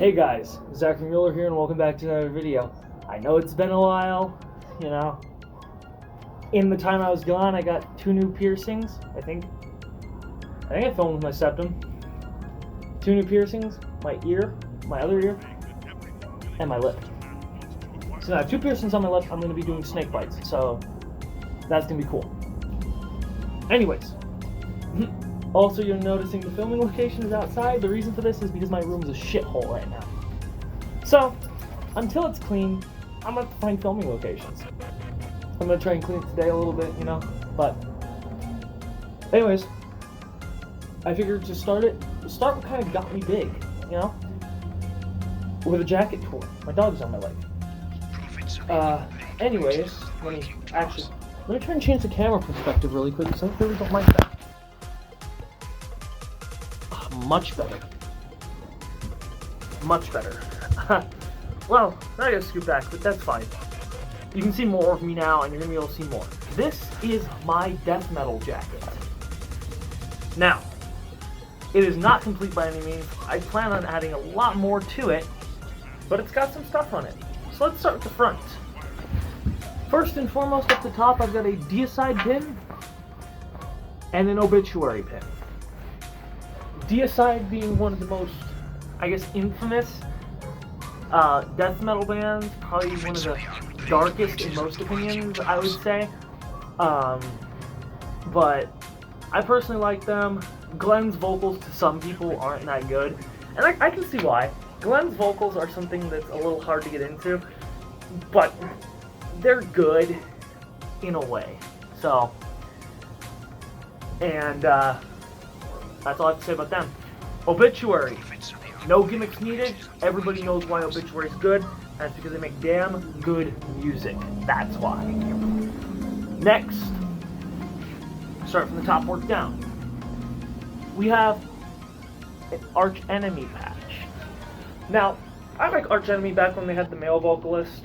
Hey guys, Zachary Mueller here and welcome back to another video. I know it's been a while, In the time I was gone, I got 2 new piercings, I think I filmed with my septum. 2 new piercings, my ear, my other ear, and my lip. So now I have 2 piercings on my lip, I'm going to be doing snake bites, so that's going to be cool. Anyways. Also, you're noticing the filming location is outside. The reason for this is because my room is a shithole right now. So, until it's clean, I'm going to find filming locations. I'm going to try and clean it today a little bit, But, anyways, I figured to start what kind of got me big, With a jacket tour. My dog's on my leg. Anyways, let me try and change the camera perspective really quick because I really don't like that. Much better. Well, I gotta scoot back, but that's fine. You can see more of me now, and you're gonna be able to see more. This is my death metal jacket. Now, it is not complete by any means. I plan on adding a lot more to it, but it's got some stuff on it. So let's start with the front. First and foremost, at the top, I've got a deicide pin and an obituary pin. Deicide being one of the most, infamous death metal bands, probably one of the darkest in most opinions, I would say. But I personally like them. Glenn's vocals to some people aren't that good, and I can see why. Glenn's vocals are something that's a little hard to get into, but they're good in a way. So, and that's all I have to say about them. Obituary. No gimmicks needed. Everybody knows why Obituary is good. That's because they make damn good music. That's why. Next, start from the top, work down. We have an Arch Enemy patch. Now, I like Arch Enemy back when they had the male vocalist.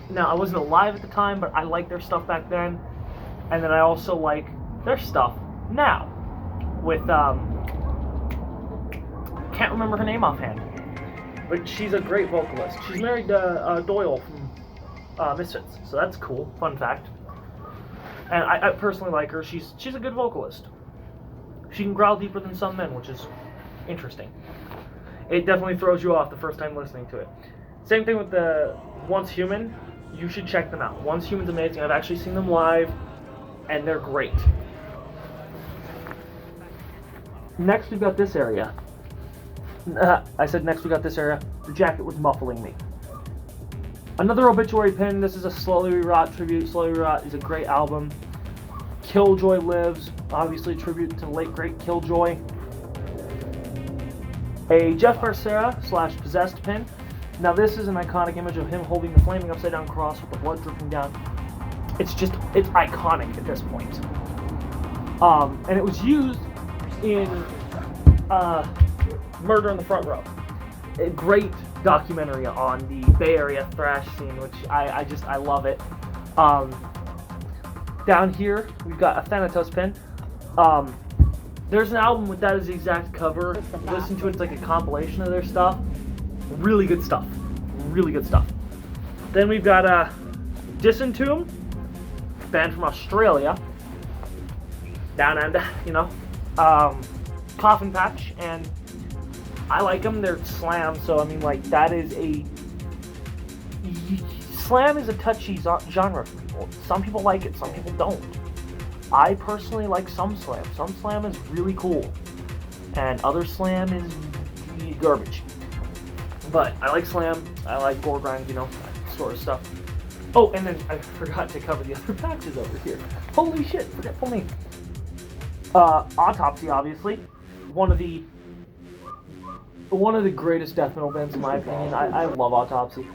Now, I wasn't alive at the time, but I liked their stuff back then. And then I also like their stuff now. With, can't remember her name offhand, but she's a great vocalist. She's married to Doyle from Misfits, so that's cool. Fun fact. And I personally like her. She's a good vocalist. She can growl deeper than some men, which is interesting. It definitely throws you off the first time listening to it. Same thing with the Once Human. You should check them out. Once Human's amazing. I've actually seen them live, and they're great. Next, we've got this area. I said next we got this area. The jacket was muffling me. Another Obituary pin. This is a Slowly We Rot tribute. Slowly We Rot is a great album. Killjoy Lives. Obviously a tribute to the late great Killjoy. A Jeff Becerra / Possessed pin. Now this is an iconic image of him holding the flaming upside down cross with the blood dripping down. It's iconic at this point. And it was used in Murder in the Front Row. A great documentary on the Bay Area thrash scene, which I love it. Down here, we've got a Thanatos Pin. There's an album with that as the exact cover. Listen to it, it's like a compilation of their stuff. Really good stuff. Then we've got a Disentomb, band from Australia. Down under, Coffin Patch, and I like them. They're slam, so that is slam is a touchy genre for people. Some people like it, some people don't. I personally like some slam. Some slam is really cool, and other slam is garbage. But I like slam. I like gore grind, that sort of stuff. Oh, and then I forgot to cover the other patches over here. Holy shit, forgetful me. Autopsy, obviously, one of the greatest death metal bands in my opinion. I love Autopsy.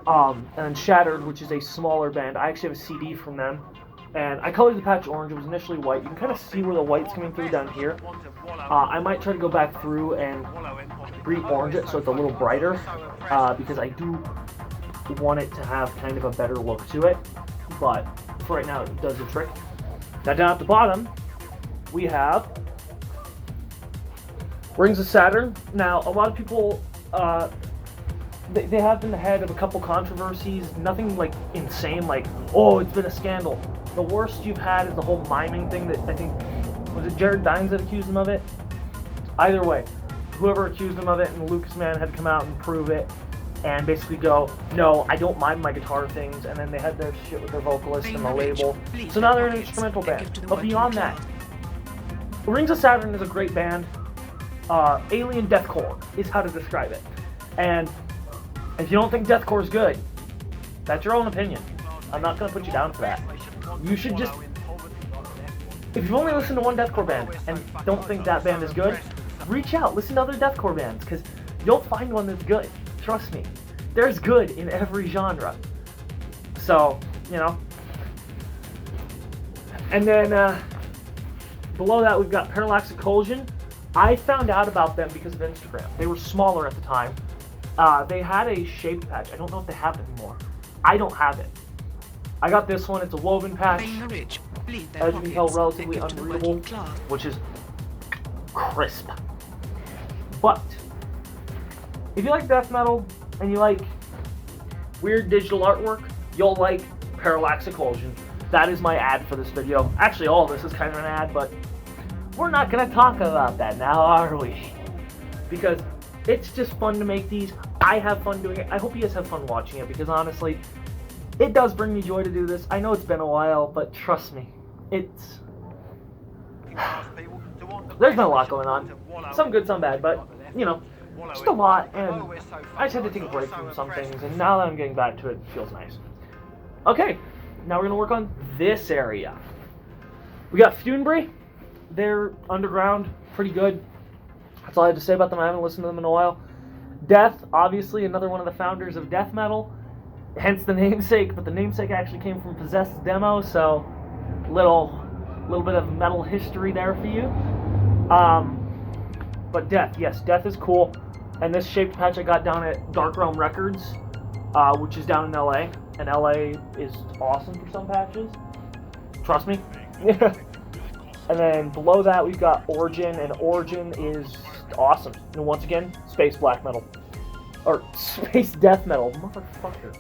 And then Shattered, which is a smaller band. I actually have a CD from them, and I colored the patch orange. It was initially white. You can kind of see where the white's coming through down here. I might try to go back through and re-orange it so it's a little brighter, because I do want it to have kind of a better look to it. But for right now, it does the trick. Now down at the bottom, we have Rings of Saturn. Now, a lot of people they have been ahead of a couple controversies, nothing like insane, like, oh, it's been a scandal. The worst you've had is the whole miming thing that I think, was it Jared Dines that accused him of it? Either way, whoever accused him of it, and Lucas Man had to come out and prove it, and basically go, no, I don't mime my guitar things, and then they had their shit with their vocalist and the label. So now they're an instrumental band. But beyond that, Rings of Saturn is a great band. Alien deathcore is how to describe it. And if you don't think deathcore is good, that's your own opinion. I'm not going to put you down for that. You should just... If you've only listened to one deathcore band and don't think that band is good, reach out, listen to other deathcore bands, because you'll find one that's good. Trust me. There's good in every genre. So, you know. And then, below that we've got Parallax of Collision. I found out about them because of Instagram. They were smaller at the time. They had a shaped patch. I don't know if they have it anymore. I don't have it. I got this one. It's a woven patch. As you can tell, relatively unreadable, which is crisp. But if you like death metal and you like weird digital artwork, you'll like Parallax of Collision. That is my ad for this video. Actually, all of this is kind of an ad, but we're not going to talk about that now, are we? Because it's just fun to make these. I have fun doing it. I hope you guys have fun watching it, because honestly, it does bring me joy to do this. I know it's been a while, but trust me, it's... There's been a lot going on. Some good, some bad, but, you know, just a lot, and I just had to take a break from some things, and now that I'm getting back to it, it feels nice. Okay, now we're going to work on this area. We got Funebray. They're underground, pretty good. That's all I have to say about them. I haven't listened to them in a while. Death, obviously, another one of the founders of death metal, hence the namesake, but the namesake actually came from Possessed Demo, so little bit of metal history there for you. But Death, yes, Death is cool. And this shaped patch I got down at Dark Realm Records, which is down in LA. And LA is awesome for some patches. Trust me. And then below that we've got Origin, and Origin is awesome. And once again, space black metal. Or space death metal. Motherfucker.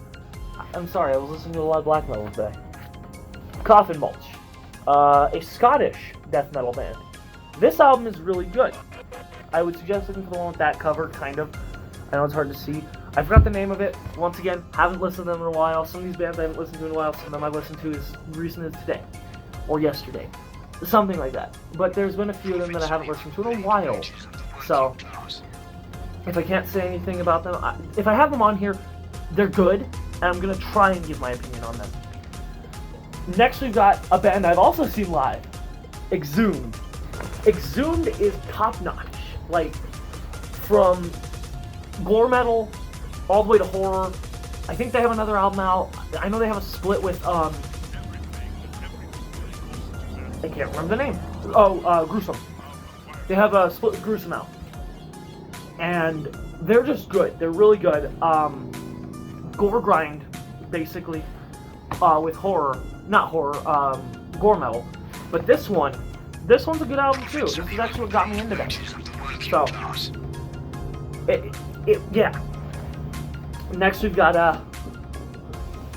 I'm sorry, I was listening to a lot of black metal today. Coffin Mulch. A Scottish death metal band. This album is really good. I would suggest looking for the one with that cover, kind of. I know it's hard to see. I forgot the name of it. Once again, haven't listened to them in a while. Some of these bands I haven't listened to in a while. Some of them I've listened to as recent as today. Or yesterday. Something like that. But there's been a few of them that I haven't listened to in a while. So, if I can't say anything about them, if I have them on here, they're good, and I'm going to try and give my opinion on them. Next we've got a band I've also seen live. Exhumed. Exhumed is top-notch. Like, from gore metal all the way to horror. I think they have another album out. I know they have a split with, I can't remember the name. Gruesome. They have a split with Gruesome out. And they're just good. They're really good. Gore grind, basically, with horror. Not horror, gore metal. But this one's a good album too. This is actually what got me into them. So, yeah. Next we've got,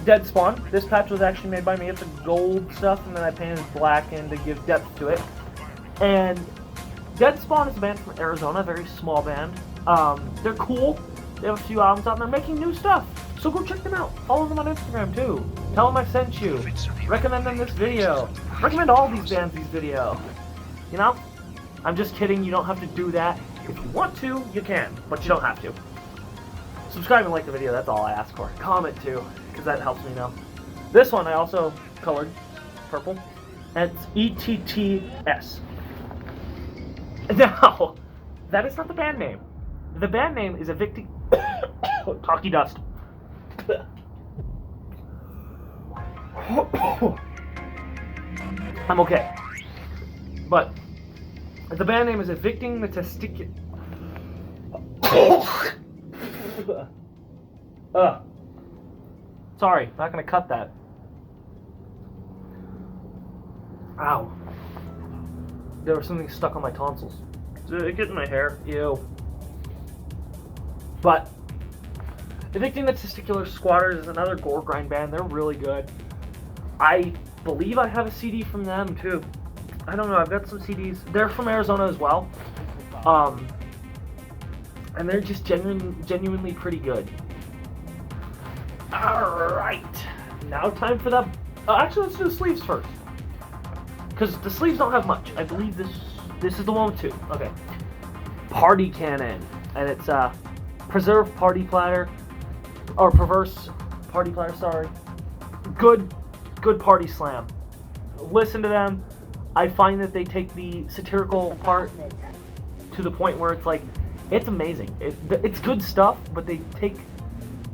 Dead Spawn. This patch was actually made by me. It's the gold stuff, and then I painted black in to give depth to it. And Dead Spawn is a band from Arizona, a very small band. They're cool. They have a few albums out, and they're making new stuff. So go check them out. Follow them on Instagram, too. Tell them I sent you. Recommend them this video. Recommend all these bands these video. You know? I'm just kidding. You don't have to do that. If you want to, you can. But you don't have to. Subscribe and like the video. That's all I ask for. Comment, too, because that helps me know. This one I also colored purple. And it's ETTS. Now, that is not the band name. The band name is Evicting... Talkie Dust. I'm okay. But the band name is Evicting the Testicular. Sorry, not gonna cut that. Ow. There was something stuck on my tonsils. Did it get in my hair? Ew. But Evicting the Testicular Squatters is another gore grind band. They're really good. I believe I have a CD from them too. I don't know. I've got some CDs. They're from Arizona as well. And they're just genuinely pretty good. Alright. Now time for the... actually, let's do the sleeves first. Because the sleeves don't have much. I believe this is the one with two. Okay. Party Cannon. And it's Preserved Party Platter. Or Perverse Party Platter, sorry. Good party slam. Listen to them. I find that they take the satirical part to the point where it's like, it's amazing. It's good stuff, but they take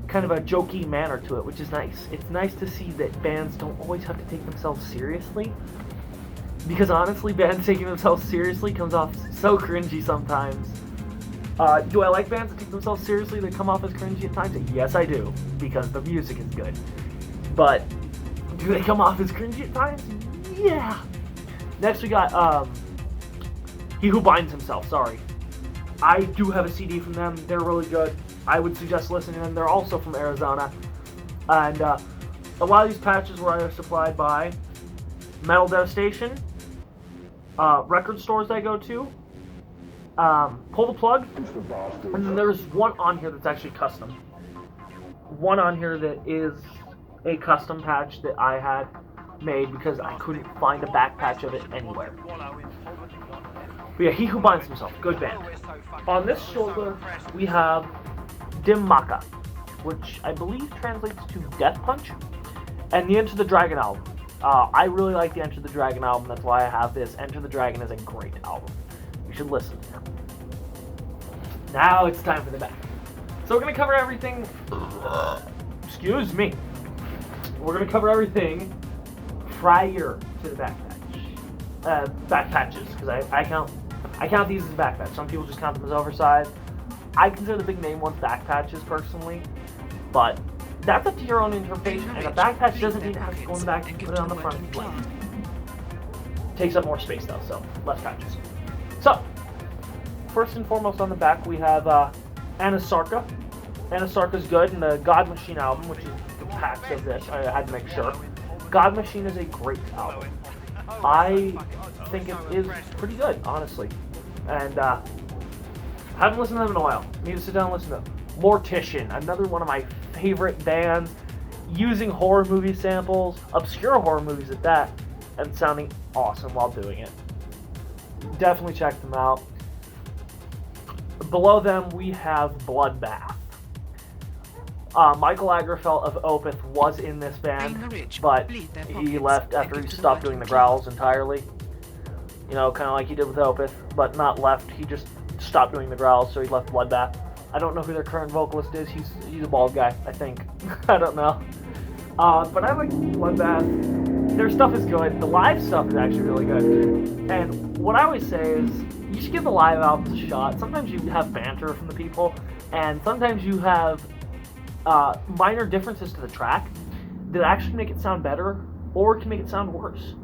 kind of a jokey manner to it, which is nice. It's nice to see that bands don't always have to take themselves seriously. Because honestly, bands taking themselves seriously comes off so cringy sometimes. Do I like bands that take themselves seriously that come off as cringy at times? Yes, I do, because the music is good. But do they come off as cringy at times? Yeah. Next we got He Who Binds Himself, sorry. I do have a CD from them. They're really good. I would suggest listening to them. They're also from Arizona. And a lot of these patches were either supplied by Metal Devastation, record stores I go to, Pull the Plug, and then there's one on here that's actually custom. One on here that is a custom patch that I had made because I couldn't find a back patch of it anywhere. But yeah, He Who Binds Himself, good band. On this shoulder, we have Dim Maka, which I believe translates to Death Punch, and the Enter the Dragon album. I really like the Enter the Dragon album, that's why I have this. Enter the Dragon is a great album. You should listen to it. Now it's time for the back. So we're going to cover everything... excuse me. We're going to cover everything prior to the back patch. Back patches, because I count these as back patches. Some people just count them as oversized. I consider the big name ones back patches personally, but that's up to your own interpretation. And a back patch doesn't need to have to go in the back and put it on the front. Takes up more space though, so less patches. So first and foremost on the back we have Anasarca. Anasarca's good, and the God Machine album, which is the patch of this. I had to make sure. God Machine is a great album. I think it is pretty good, honestly. And haven't listened to them in a while. Need to sit down and listen to them. Mortician, another one of my favorite bands, using horror movie samples, obscure horror movies at that, and sounding awesome while doing it. Definitely check them out. Below them we have Bloodbath. Michael Agrafelt of Opeth was in this band, but he left after he stopped doing the growls entirely. You know, kind of like he did with Opeth, but not left. He just stopped doing the growls, so he left Bloodbath. I don't know who their current vocalist is. He's a bald guy, I think. I don't know. But I like Bloodbath. Their stuff is good. The live stuff is actually really good. And what I always say is, you should give the live albums a shot. Sometimes you have banter from the people, and sometimes you have minor differences to the track that actually make it sound better, or can make it sound worse.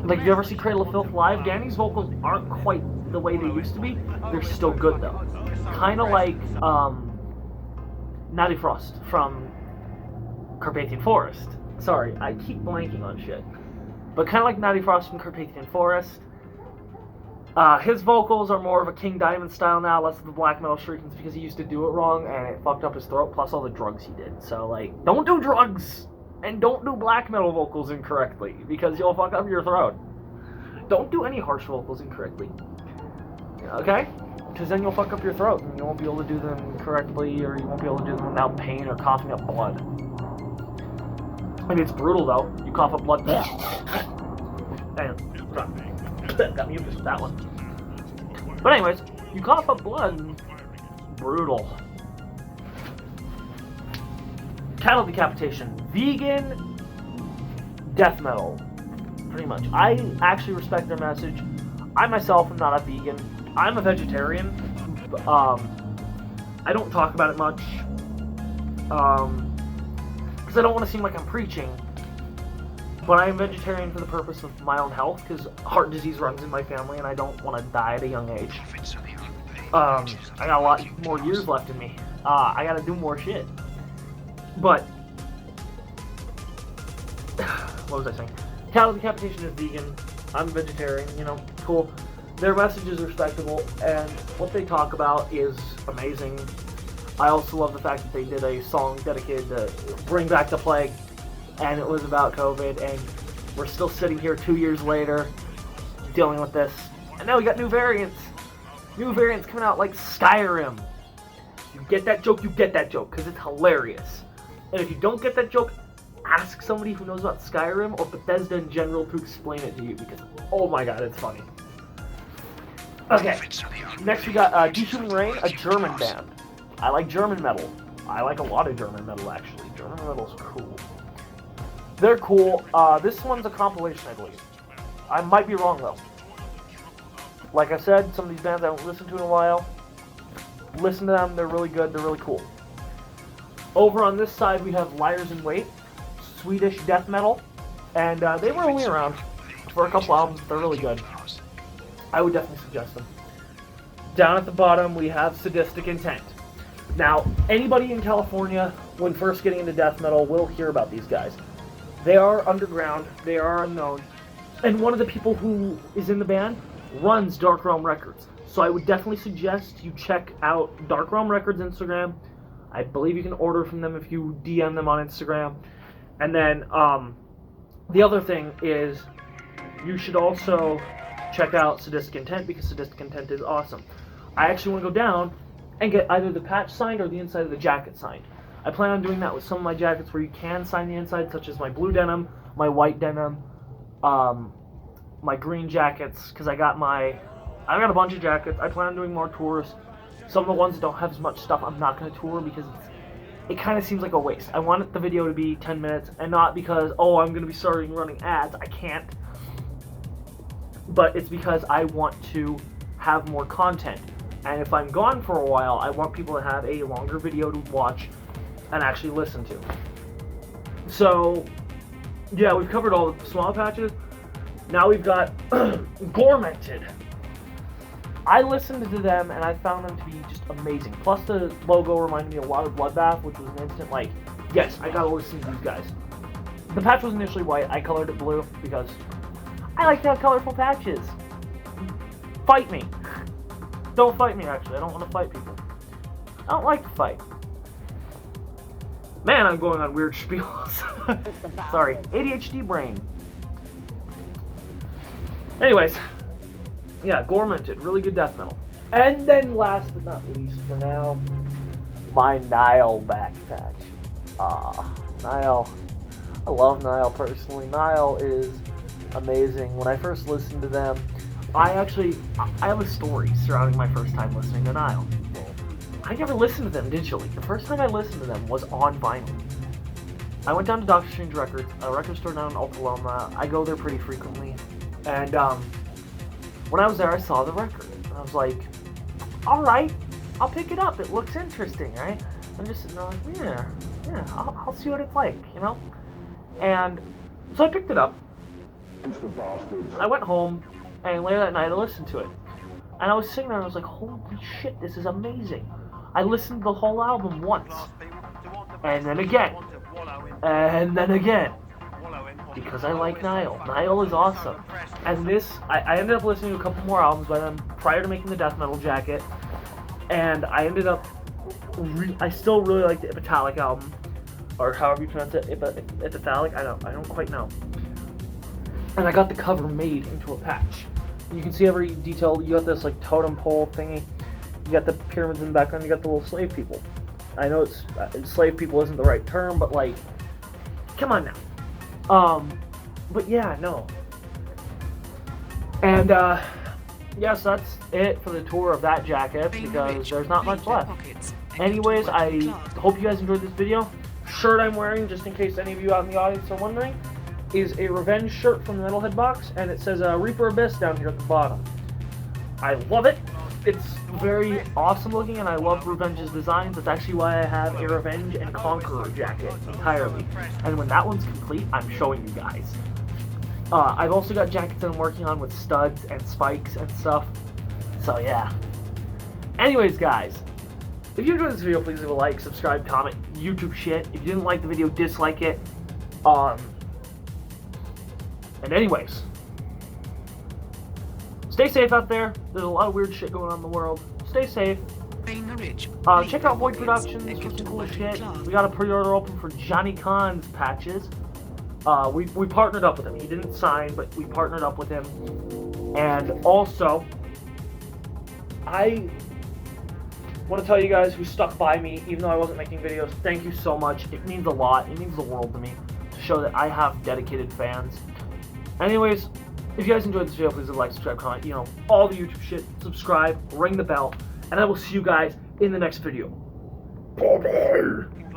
Like, if you ever see Cradle of Filth live, Danny's vocals aren't quite the way they used to be. They're still good, though. Kind of like Natty Frost from Carpathian Forest. Sorry, I keep blanking on shit. But kind of like Natty Frost from Carpathian Forest. His vocals are more of a King Diamond style now, less of the black metal shriekings, because he used to do it wrong and it fucked up his throat, plus all the drugs he did. So, like, don't do drugs! And don't do black metal vocals incorrectly, because you'll fuck up your throat. Don't do any harsh vocals incorrectly. Okay? Because then you'll fuck up your throat, and you won't be able to do them correctly, or you won't be able to do them without pain or coughing up blood. I mean, it's brutal, though. You cough up blood. Damn. Got mucus with that one. But anyways, you cough up blood, brutal. Cattle decapitation. Vegan death metal. Pretty much. I actually respect their message. I myself am not a vegan. I'm a vegetarian. I don't talk about it much. Because I don't want to seem like I'm preaching. But I am vegetarian for the purpose of my own health, because heart disease runs in my family and I don't want to die at a young age. I got a lot more years left in me. I gotta do more shit. But what was I saying? Cattle decapitation is vegan. I'm vegetarian. You know, cool. Their message is respectable, and what they talk about is amazing. I also love the fact that they did a song dedicated to bring back the plague, and it was about COVID, and we're still sitting here 2 years later dealing with this. And now we got new variants. New variants coming out like Skyrim. You get that joke, you get that joke, because it's hilarious. And if you don't get that joke, ask somebody who knows about Skyrim or Bethesda in general to explain it to you, because oh my god, it's funny. Okay, next we got Dehuman Rain, a German band. I like German metal. I like a lot of German metal, actually. German metal's cool. They're cool. This one's a compilation, I believe. I might be wrong, though. Like I said, some of these bands I haven't listened to in a while. Listen to them. They're really good. They're really cool. Over on this side, we have Liars in Wait, Swedish death metal. And they were only around for a couple albums. They're really good. I would definitely suggest them. Down at the bottom, we have Sadistic Intent. Now, anybody in California, when first getting into death metal, will hear about these guys. They are underground, they are unknown, and one of the people who is in the band runs Dark Realm Records. So I would definitely suggest you check out Dark Realm Records Instagram. I believe you can order from them if you DM them on Instagram. And then, the other thing is, you should also check out Sadistic Intent, because Sadistic Intent is awesome. I actually want to go down and get either the patch signed or the inside of the jacket signed. I plan on doing that with some of my jackets where you can sign the inside, such as my blue denim, my white denim, my green jackets, because I got a bunch of jackets. I plan on doing more tours. Some of the ones that don't have as much stuff, I'm not going to tour because it kind of seems like a waste. I want the video to be 10 minutes, and not because, oh, I'm going to be starting running ads. I can't. But it's because I want to have more content. And if I'm gone for a while, I want people to have a longer video to watch and actually listen to. So, yeah, we've covered all the small patches. Now we've got Gormented. I listened to them and I found them to be just amazing. Plus the logo reminded me a lot of Bloodbath, which was an instant like, yes, I gotta listen to these guys. The patch was initially white. I colored it blue because I like to have colorful patches. Fight me. Don't fight me, actually. I don't want to fight people. I don't like to fight. Man, I'm going on weird spiels. Sorry. ADHD brain. Anyways. Yeah, Gormented. Really good death metal. And then last but not least for now, my Nile backpatch. Nile. I love Nile personally. Nile is amazing. When I first listened to them, I have a story surrounding my first time listening to Nile. I never listened to them digitally. The first time I listened to them was on vinyl. I went down to Dr. Strange Records, a record store down in Alta Loma. I go there pretty frequently. And when I was there, I saw the record. And I was like, alright, I'll pick it up. It looks interesting, right? I'm just sitting there like, yeah, I'll see what it's like, you know? And so I picked it up. I went home. And later that night, I listened to it. And I was sitting there and I was like, holy shit, this is amazing. I listened to the whole album once. And then again. And then again. Because I like Nile. Nile is awesome. And this, I ended up listening to a couple more albums by them prior to making the death metal jacket. And I ended up, I still really like the Epithallic album. Or however you pronounce it, Epithallic, I don't quite know. And I got the cover made into a patch. You can see every detail. You got this like totem pole thingy. You got the pyramids in the background. You got the little slave people. I know it's slave people isn't the right term, but like, come on now. But yeah, no. And yes, that's it for the tour of that jacket because there's not much left. Anyways, I hope you guys enjoyed this video. Shirt I'm wearing, just in case any of you out in the audience are wondering, is a Revenge shirt from the Metalhead box, and it says Reaper Abyss down here at the bottom. I love it. It's very awesome looking, and I love Revenge's designs. That's actually why I have a Revenge and Conqueror jacket entirely. And when that one's complete, I'm showing you guys. I've also got jackets that I'm working on with studs and spikes and stuff. So yeah. Anyways, guys, If you enjoyed this video, please leave a like, subscribe, comment, YouTube shit. If you didn't like the video, dislike it. And anyways, stay safe out there. There's a lot of weird shit going on in the world. Stay safe. Check out Void Productions for some cool shit. We got a pre-order open for Johnny Khan's patches. We partnered up with him. He didn't sign, but we partnered up with him. And also, I want to tell you guys who stuck by me, even though I wasn't making videos, thank you so much. It means a lot. It means the world to me to show that I have dedicated fans. Anyways, if you guys enjoyed this video, please leave a like, subscribe, comment, you know, all the YouTube shit. Subscribe, ring the bell, and I will see you guys in the next video. Bye-bye.